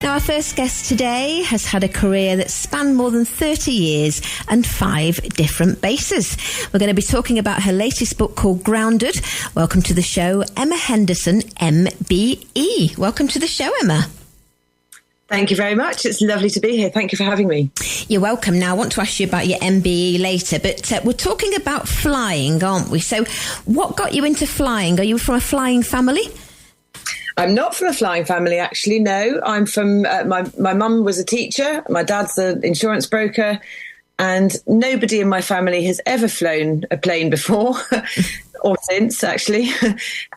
Now, our first guest today has had a career that spanned more than 30 years and 5 different bases. We're going to be talking about her latest book called Grounded. Welcome to the show, Emma Henderson, MBE. Welcome to the show, Emma. Thank you very much. It's lovely to be here. Thank you for having me. You're welcome. Now, I want to ask you about your MBE later, but we're talking about flying, aren't we? So what got you into flying? Are you from a flying family? I'm not from a flying family, actually, no. I'm from, my mum was a teacher, my dad's an insurance broker, and nobody in my family has ever flown a plane before, or since, actually.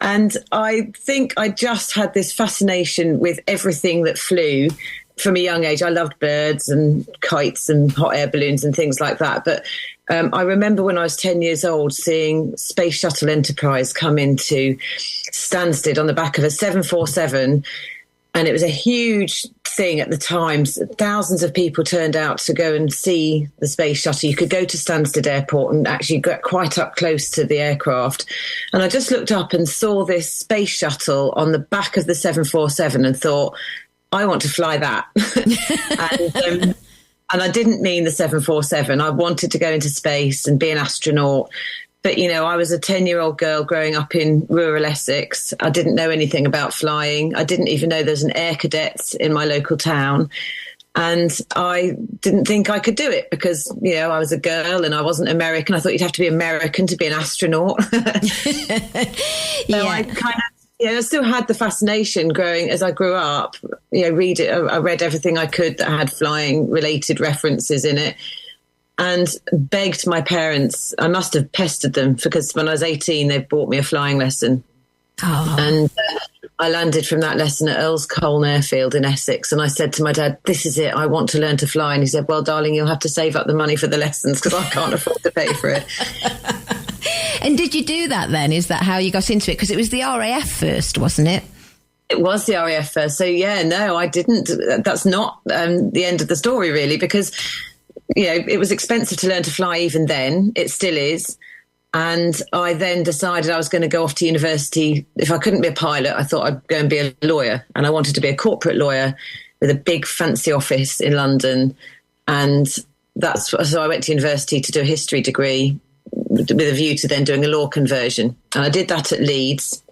And I think I just had this fascination with everything that flew from a young age. I loved birds and kites and hot air balloons and things like that. But I remember when I was 10 years old seeing Space Shuttle Enterprise come into Stansted on the back of a 747, and it was a huge thing at the time. Thousands of people turned out to go and see the space shuttle. You could go to Stansted Airport and actually get quite up close to the aircraft. And I just looked up and saw this space shuttle on the back of the 747 and thought, I want to fly that. And I didn't mean the 747. I wanted to go into space and be an astronaut. But, you know, I was a 10-year-old girl growing up in rural Essex. I didn't know anything about flying. I didn't even know there's an air cadet in my local town. And I didn't think I could do it because, you know, I was a girl and I wasn't American. I thought you'd have to be American to be an astronaut. So I kind of, I still had the fascination growing as I grew up. You know, I read everything I could that had flying related references in it, and begged my parents. I must have pestered them because when I was 18, they bought me a flying lesson. Oh. And I landed from that lesson at Earl's Colne Airfield in Essex. And I said to my dad, this is it. I want to learn to fly. And he said, well, darling, you'll have to save up the money for the lessons because I can't afford to pay for it. And did you do that then? Is that how you got into it? Because it was the RAF first, wasn't it? It was the RAF first. So, yeah, no, I didn't. That's not the end of the story, really, because, you know, it was expensive to learn to fly even then. It still is. And I then decided I was going to go off to university. If I couldn't be a pilot, I thought I'd go and be a lawyer. And I wanted to be a corporate lawyer with a big fancy office in London. And so I went to university to do a history degree with a view to then doing a law conversion. And I did that at Leeds.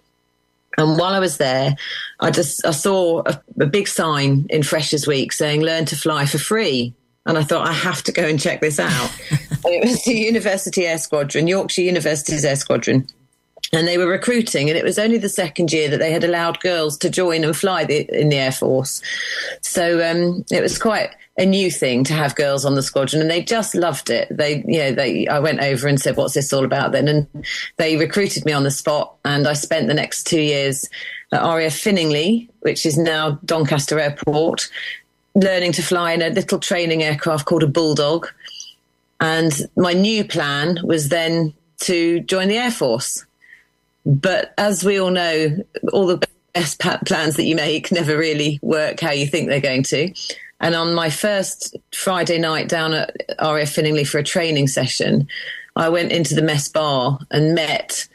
And while I was there, I saw a big sign in Freshers' Week saying, learn to fly for free. And I thought, I have to go and check this out. And it was the University Air Squadron, Yorkshire University's Air Squadron. And they were recruiting, and it was only the second year that they had allowed girls to join and fly in the Air Force. So it was quite a new thing to have girls on the squadron, and they just loved it. I went over and said, what's this all about then? And they recruited me on the spot, and I spent the next 2 years at RAF Finningley, which is now Doncaster Airport, learning to fly in a little training aircraft called a Bulldog. And my new plan was then to join the Air Force. But as we all know, all the best plans that you make never really work how you think they're going to. And on my first Friday night down at RAF Finningley for a training session, I went into the mess bar and met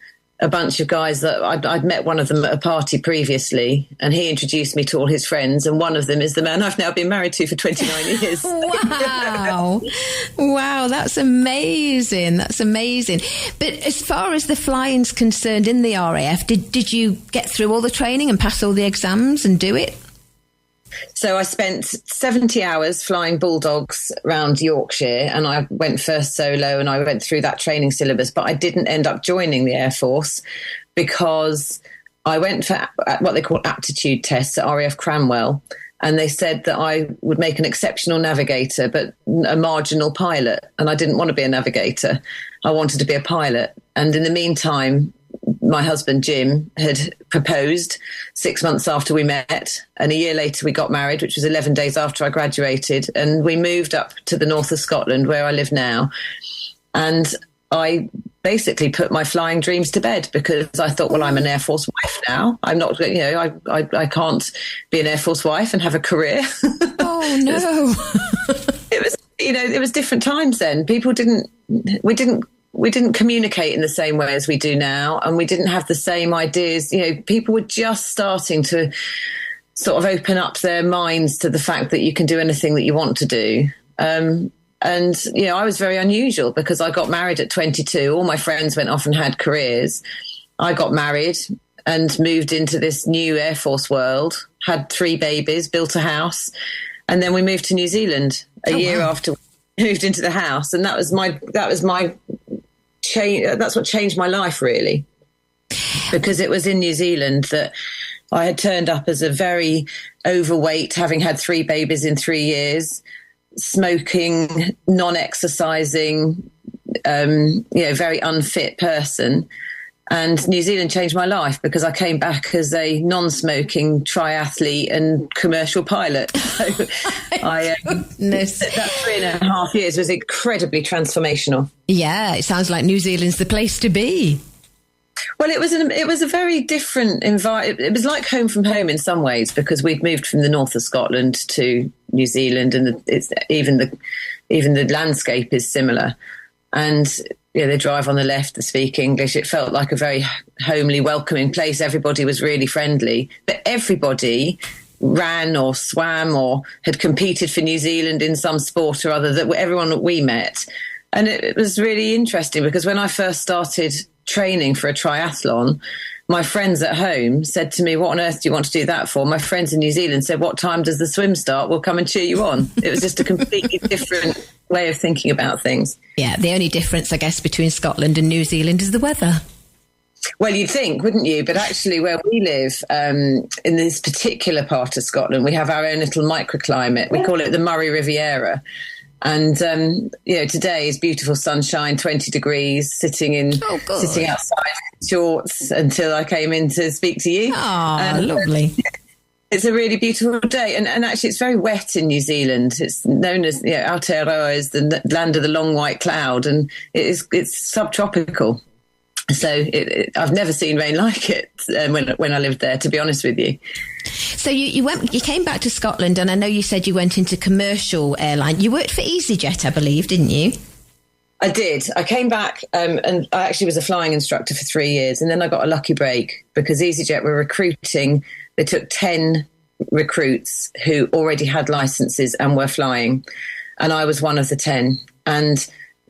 a bunch of guys that I'd met one of them at a party previously, and he introduced me to all his friends, and one of them is the man I've now been married to for 29 years. Wow. Wow, that's amazing. That's amazing. But as far as the flying's concerned in the RAF, did you get through all the training and pass all the exams and do it? So I spent 70 hours flying Bulldogs around Yorkshire, and I went first solo and I went through that training syllabus, but I didn't end up joining the Air Force because I went for what they call aptitude tests at RAF Cranwell, and they said that I would make an exceptional navigator but a marginal pilot, and I didn't want to be a navigator. I wanted to be a pilot. And in the meantime, my husband, Jim, had proposed 6 months after we met, and a year later we got married, which was 11 days after I graduated, and we moved up to the north of Scotland where I live now. And I basically put my flying dreams to bed because I thought, well, I'm an Air Force wife now. I'm not, I can't be an Air Force wife and have a career. Oh, no. It was different times then. We didn't communicate in the same way as we do now, and we didn't have the same ideas. People were just starting to sort of open up their minds to the fact that you can do anything that you want to do. And, I was very unusual because I got married at 22. All my friends went off and had careers. I got married and moved into this new Air Force world, had 3 babies, built a house, and then we moved to New Zealand a year after we moved into the house. And that was my change. That's what changed my life, really, because it was in New Zealand that I had turned up as a very overweight, having had 3 babies in 3 years, smoking, non-exercising, very unfit person. And New Zealand changed my life because I came back as a non-smoking triathlete and commercial pilot. So that 3.5 years was incredibly transformational. Yeah, it sounds like New Zealand's the place to be. Well, it was a very different environment. It was like home from home in some ways because we'd moved from the north of Scotland to New Zealand, and even the landscape is similar. And they drive on the left, they speak English. It felt like a very homely, welcoming place. Everybody was really friendly, but everybody ran or swam or had competed for New Zealand in some sport or other. That everyone that we met, and it was really interesting because when I first started training for a triathlon, my friends at home said to me, "What on earth do you want to do that for?" My friends in New Zealand said, "What time does the swim start? We'll come and cheer you on." It was just a completely different way of thinking about things. Yeah, the only difference, I guess, between Scotland and New Zealand is the weather. Well, you'd think, wouldn't you? But actually where we live, in this particular part of Scotland, we have our own little microclimate. We call it the Murray Riviera. And, today is beautiful sunshine, 20 degrees, sitting outside in shorts until I came in to speak to you. Oh, lovely. It's a really beautiful day. And actually, it's very wet in New Zealand. It's known as Aotearoa is the land of the long white cloud, and it's subtropical. So I've never seen rain like it when I lived there, to be honest with you. So you came back to Scotland, and I know you said you went into commercial airline. You worked for EasyJet, I believe, didn't you? I did. I came back and I actually was a flying instructor for 3 years, and then I got a lucky break because EasyJet were recruiting. They took 10 recruits who already had licenses and were flying, and I was one of the 10. And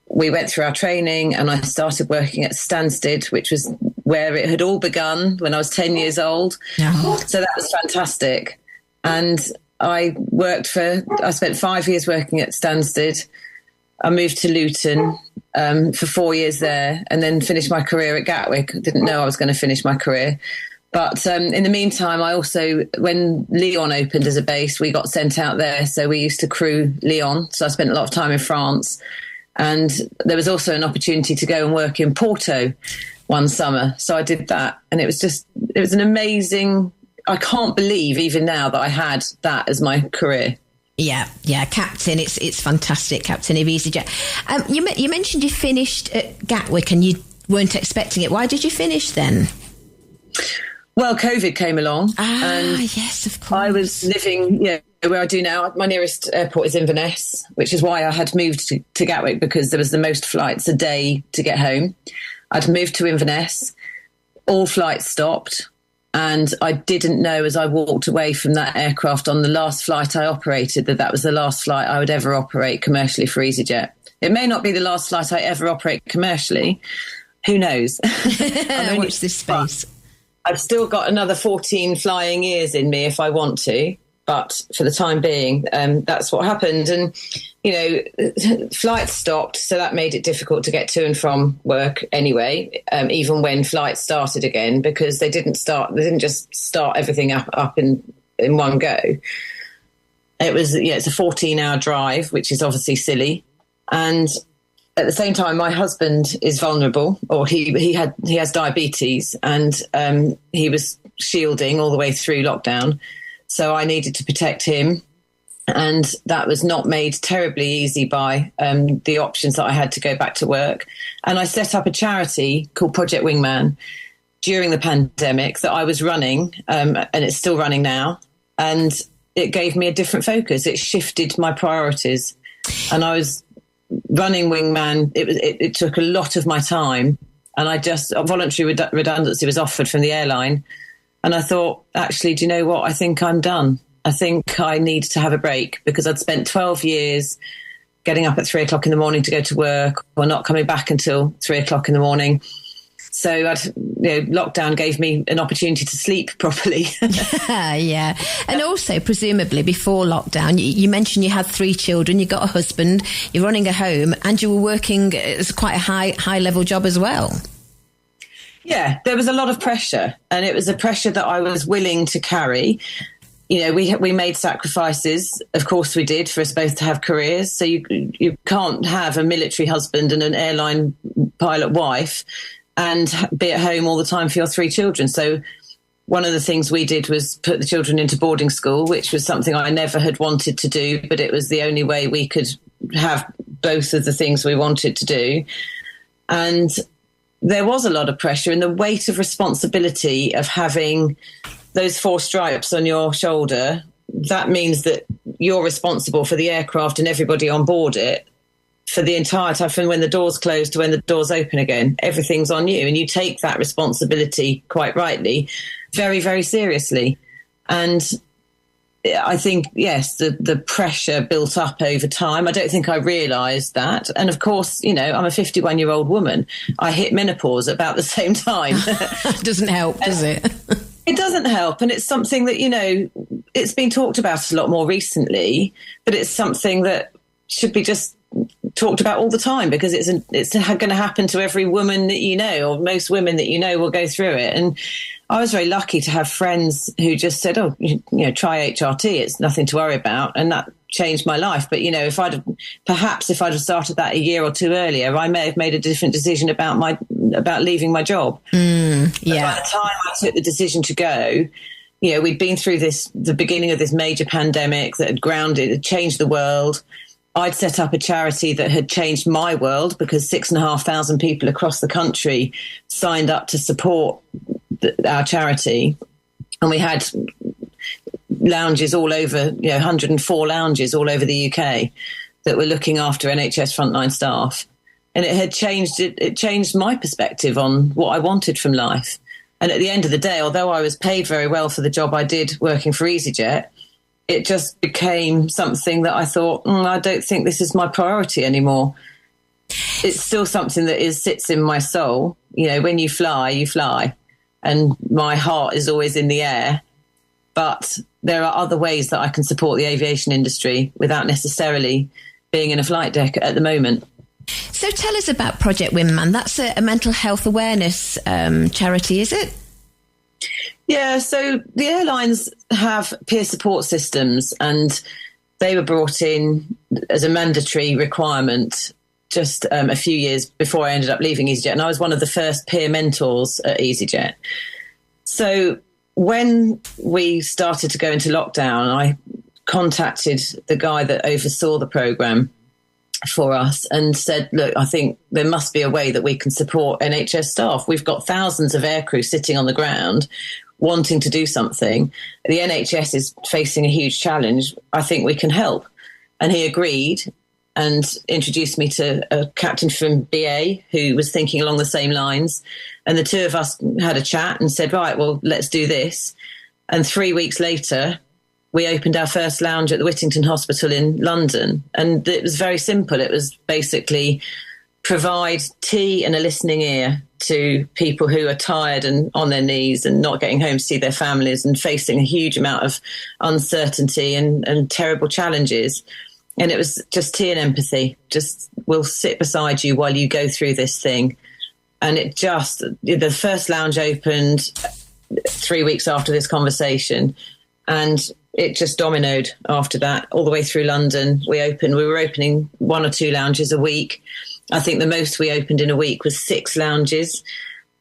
we went through our training, and I started working at Stansted, which was where it had all begun when I was 10 years old. Oh. So that was fantastic. And I spent 5 years working at Stansted. I moved to Luton for 4 years there, and then finished my career at Gatwick. I didn't know I was going to finish my career. But in the meantime, I also, when Lyon opened as a base, we got sent out there. So we used to crew Lyon. So I spent a lot of time in France. And there was also an opportunity to go and work in Porto one summer. So I did that. And it was an amazing, I can't believe even now that I had that as my career. Yeah, captain. It's fantastic, captain of EasyJet. You mentioned you finished at Gatwick and you weren't expecting it. Why did you finish then? Well, COVID came along. And yes, of course. I was living, where I do now. My nearest airport is Inverness, which is why I had moved to Gatwick, because there was the most flights a day to get home. I'd moved to Inverness. All flights stopped. And I didn't know as I walked away from that aircraft on the last flight I operated that was the last flight I would ever operate commercially for EasyJet. It may not be the last flight I ever operate commercially. Who knows? Watch this space. I've still got another 14 flying years in me if I want to. But for the time being, that's what happened. And, flights stopped. So that made it difficult to get to and from work anyway, even when flights started again, because they didn't just start everything up in one go. It was, it's a 14-hour drive, which is obviously silly. And at the same time, my husband is vulnerable, or he has diabetes, and he was shielding all the way through lockdown. So I needed to protect him. And that was not made terribly easy by the options that I had to go back to work. And I set up a charity called Project Wingman during the pandemic that I was running, and it's still running now. And it gave me a different focus. It shifted my priorities. And I was running Wingman. It took a lot of my time. And voluntary redundancy was offered from the airline. And I thought, actually, do you know what? I think I'm done. I think I need to have a break, because I'd spent 12 years getting up at 3 o'clock in the morning to go to work, or not coming back until 3 o'clock in the morning. So lockdown gave me an opportunity to sleep properly. Yeah. And also, presumably, before lockdown, you mentioned you had 3 children, you got a husband, you're running a home, and you were working as quite a high level job as well. Yeah, there was a lot of pressure, and it was a pressure that I was willing to carry. We made sacrifices, of course we did, for us both to have careers. So you can't have a military husband and an airline pilot wife and be at home all the time for your 3 children. So one of the things we did was put the children into boarding school, which was something I never had wanted to do, but it was the only way we could have both of the things we wanted to do. And there was a lot of pressure, and the weight of responsibility of having those 4 stripes on your shoulder, that means that you're responsible for the aircraft and everybody on board it for the entire time, from when the doors close to when the doors open again. Everything's on you, and you take that responsibility, quite rightly, very, very seriously. And I think, yes, the pressure built up over time. I don't think I realised that. And of course, I'm a 51-year-old woman. I hit menopause at about the same time. Doesn't help, does it? It doesn't help. And it's something that, it's been talked about a lot more recently, but it's something that should be just talked about all the time, because it's going to happen to every woman that you know, or most women that you know will go through it. And I was very lucky to have friends who just said, try HRT, it's nothing to worry about. And that changed my life. But, if I'd have started that a year or 2 earlier, I may have made a different decision about leaving my job. Yeah. But by the time I took the decision to go, we'd been through the beginning of this major pandemic that had changed the world. I'd set up a charity that had changed my world, because 6,500 people across the country signed up to support our charity. And we had lounges all over, 104 lounges all over the UK that were looking after NHS frontline staff. And it changed my perspective on what I wanted from life. And at the end of the day, although I was paid very well for the job I did working for EasyJet, it just became something that I thought, I don't think this is my priority anymore. It's still something that sits in my soul. When you fly, you fly. And my heart is always in the air. But there are other ways that I can support the aviation industry without necessarily being in a flight deck at the moment. So tell us about Project Wingman. That's a mental health awareness charity, is it? Yeah, so the airlines have peer support systems, and they were brought in as a mandatory requirement just a few years before I ended up leaving EasyJet. And I was one of the first peer mentors at EasyJet. So when we started to go into lockdown, I contacted the guy that oversaw the programme for us and said, look, I think there must be a way that we can support NHS staff. We've got thousands of aircrew sitting on the ground wanting to do something. The NHS is facing a huge challenge. I think we can help. And he agreed and introduced me to a captain from BA who was thinking along the same lines. And the two of us had a chat and said, right, well, let's do this. And 3 weeks later, we opened our first lounge at the Whittington Hospital in London. And it was very simple. It was basically provide tea and a listening ear to people who are tired and on their knees and not getting home to see their families and facing a huge amount of uncertainty and terrible challenges. And it was just tea and empathy. Just, we'll sit beside you while you go through this thing. And the first lounge opened 3 weeks after this conversation. And it just dominoed after that all the way through London. We were opening 1 or 2 lounges a week. I think the most we opened in a week was 6 lounges.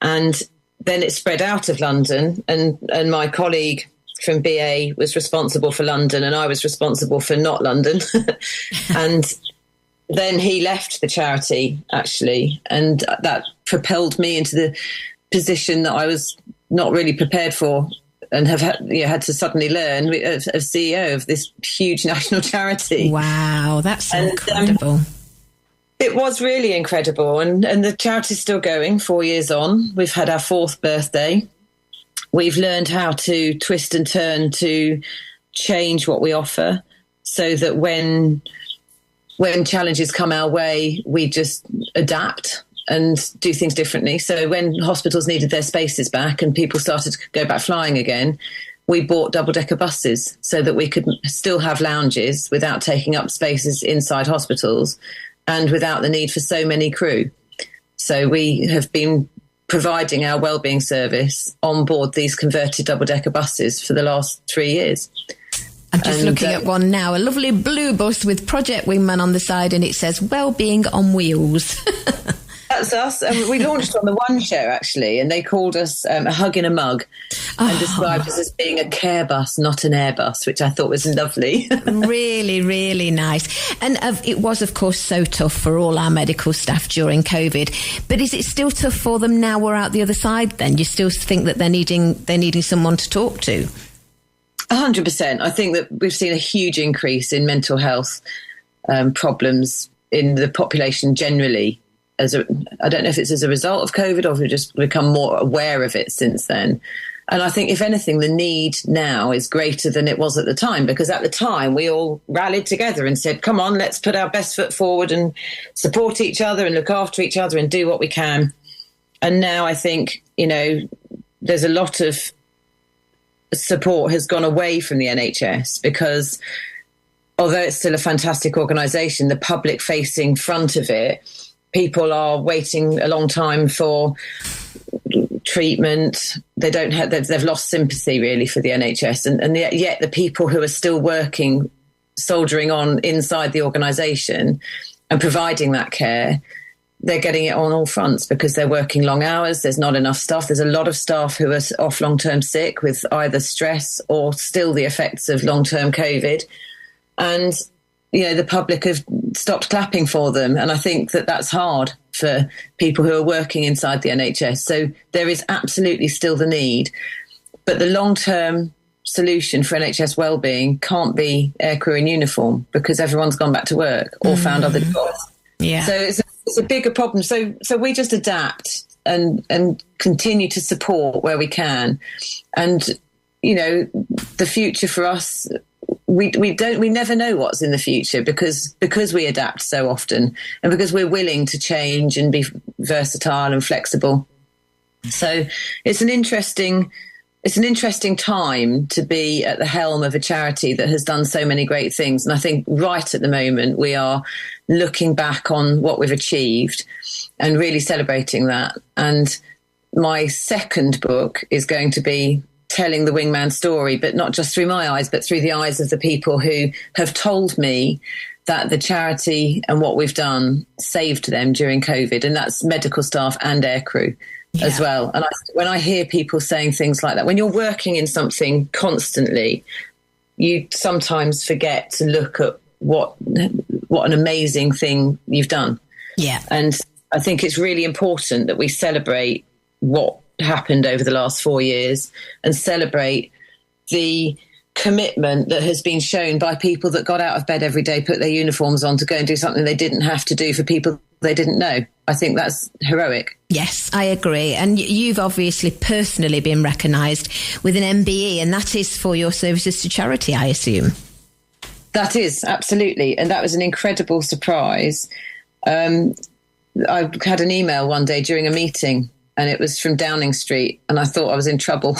And then it spread out of London. And my colleague from BA was responsible for London, and I was responsible for not London. And then he left the charity, actually. And that propelled me into the position that I was not really prepared for and have had to suddenly learn as CEO of this huge national charity. Wow, that's incredible. It was really incredible. And the charity's still going 4 years on. We've had our 4th birthday. we've learned how to twist and turn to change what we offer so that when challenges come our way, we just adapt and do things differently. So when hospitals needed their spaces back and people started to go back flying again, we bought double-decker buses so that we could still have lounges without taking up spaces inside hospitals and without the need for so many crew. So we have been providing our wellbeing service on board these converted double-decker buses for the last 3 years. I'm just looking at one now, a lovely blue bus with Project Wingman on the side, and it says Wellbeing on Wheels. That's us. We launched on the One Show, actually, and they called us a hug in a mug and described us as being a care bus, not an Airbus, which I thought was lovely. Really, really nice. And it was, of course, so tough for all our medical staff during COVID. But is it still tough for them now we're out the other side then? You still think that they're needing someone to talk to? 100%. I think that we've seen a huge increase in mental health problems in the population generally. I don't know if it's as a result of COVID or if we've just become more aware of it since then. And I think, if anything, the need now is greater than it was at the time, because at the time we all rallied together and said, come on, let's put our best foot forward and support each other and look after each other and do what we can. And now I think, there's a lot of support has gone away from the NHS because although it's still a fantastic organisation, the public-facing front of it, people are waiting a long time for treatment. They've lost sympathy really for the NHS, and yet the people who are still working, soldiering on inside the organisation and providing that care, they're getting it on all fronts because they're working long hours. There's not enough staff. There's a lot of staff who are off long-term sick with either stress or still the effects of long-term COVID. And the public have stopped clapping for them. And I think that that's hard for people who are working inside the NHS. So there is absolutely still the need. But the long-term solution for NHS wellbeing can't be aircrew in uniform because everyone's gone back to work or found other jobs. Yeah. So it's a bigger problem. So we just adapt and continue to support where we can. And, the future for us, we never know what's in the future because we adapt so often and because we're willing to change and be versatile and flexible. So it's an interesting time to be at the helm of a charity that has done so many great things. And I think right at the moment we are looking back on what we've achieved and really celebrating that. And my second book is going to be telling the Wingman story, but not just through my eyes, but through the eyes of the people who have told me that the charity and what we've done saved them during COVID. And that's medical staff and aircrew as well. And when I hear people saying things like that, when you're working in something constantly, you sometimes forget to look at what an amazing thing you've done. Yeah. And I think it's really important that we celebrate what happened over the last 4 years and celebrate the commitment that has been shown by people that got out of bed every day, put their uniforms on to go and do something they didn't have to do for people they didn't know. I think that's heroic. Yes, I agree. And you've obviously personally been recognised with an MBE, and that is for your services to charity, I assume. That is, absolutely. And that was an incredible surprise. I had an email one day during a meeting, and it was from Downing Street, and I thought I was in trouble.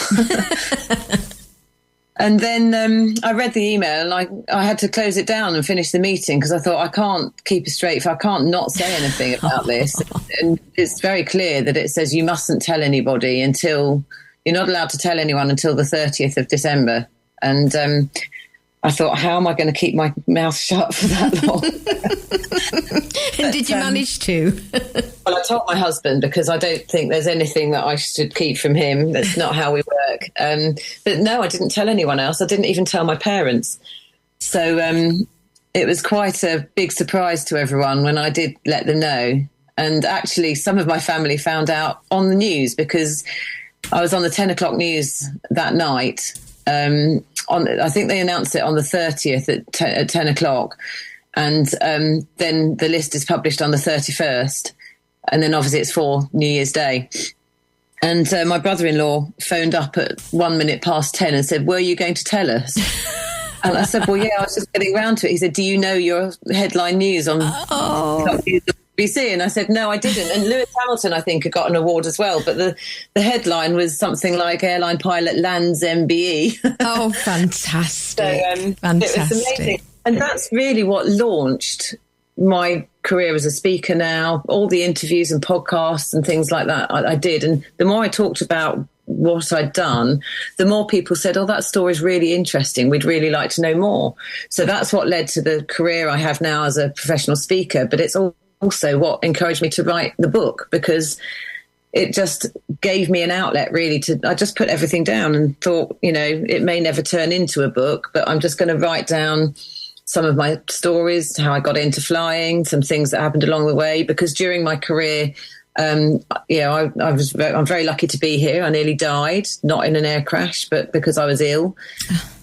And then I read the email, and I had to close it down and finish the meeting because I thought I can't keep a straight face. I can't not say anything about this. And it's very clear that it says you mustn't tell anybody until you're not allowed to tell anyone until the 30th of December. And I thought, how am I going to keep my mouth shut for that long? And did you manage to? Well, I told my husband because I don't think there's anything that I should keep from him. That's not how we work. But no, I didn't tell anyone else. I didn't even tell my parents. So it was quite a big surprise to everyone when I did let them know. And actually, some of my family found out on the news because I was on the 10 o'clock news that night. I think they announced it on the 30th at 10 o'clock. And then the list is published on the 31st. And then obviously it's for New Year's Day. And my brother-in-law phoned up at 10 and said, "Were you going to tell us?" And I said, "Well, yeah, I was just getting around to it." He said, "Do you know your headline news on BBC?" And I said, "No, I didn't." And Lewis Hamilton, I think, had got an award as well. But the headline was something like "Airline Pilot Lands MBE." Oh, fantastic. So, fantastic. It was amazing. And that's really what launched my career as a speaker now. All the interviews and podcasts and things like that I did. And the more I talked about what I'd done, the more people said, "Oh, that story's really interesting. We'd really like to know more." So that's what led to the career I have now as a professional speaker. But it's also what encouraged me to write the book, because it just gave me an outlet really I just put everything down and thought, it may never turn into a book, but I'm just going to write down some of my stories, how I got into flying, some things that happened along the way, because during my career, I'm very lucky to be here. I nearly died, not in an air crash, but because I was ill.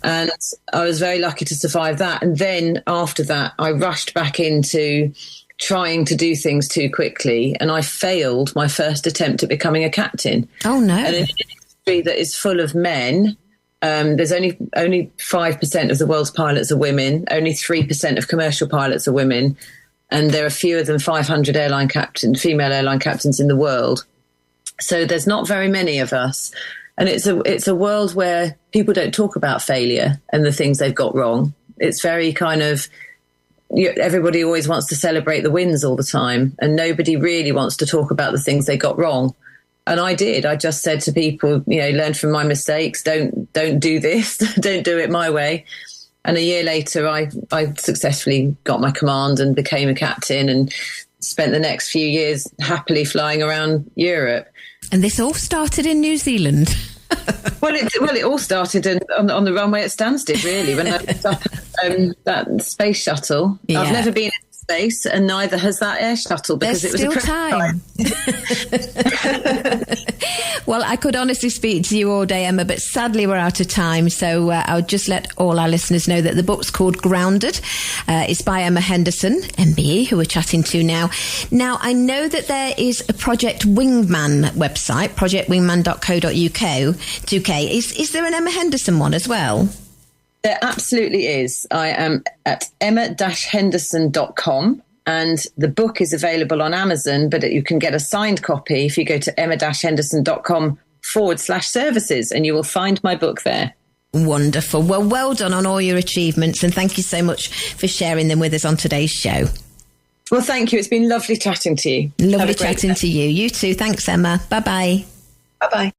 And I was very lucky to survive that. And then after that, I rushed back into trying to do things too quickly. And I failed my first attempt at becoming a captain. Oh, no. And in an industry that is full of men, there's only 5% of the world's pilots are women. Only 3% of commercial pilots are women. And there are fewer than 500 female airline captains in the world. So there's not very many of us. And it's a world where people don't talk about failure and the things they've got wrong. It's very kind of, everybody always wants to celebrate the wins all the time, and nobody really wants to talk about the things they got wrong. And I did. I just said to people, learn from my mistakes. Don't do this. Don't do it my way. And a year later, I successfully got my command and became a captain, and spent the next few years happily flying around Europe. And this all started in New Zealand. Well, it all started on the runway at Stansted, really, when I picked up that space shuttle. Yeah. I've never been in space, and neither has that air shuttle, because There's it was still time. Well, I could honestly speak to you all day, Emma, but sadly we're out of time. So I'll just let all our listeners know that the book's called Grounded. It's by Emma Henderson, MBE, who we're chatting to now. Now, I know that there is a Project Wingman website, projectwingman.co.uk. Is there an Emma Henderson one as well? There absolutely is. I am at emma-henderson.com. And the book is available on Amazon, but you can get a signed copy if you go to emma-henderson.com/services, and you will find my book there. Wonderful. Well done on all your achievements, and thank you so much for sharing them with us on today's show. Well, thank you. It's been lovely chatting to you. Lovely chatting to you. You too. Thanks, Emma. Bye-bye. Bye-bye.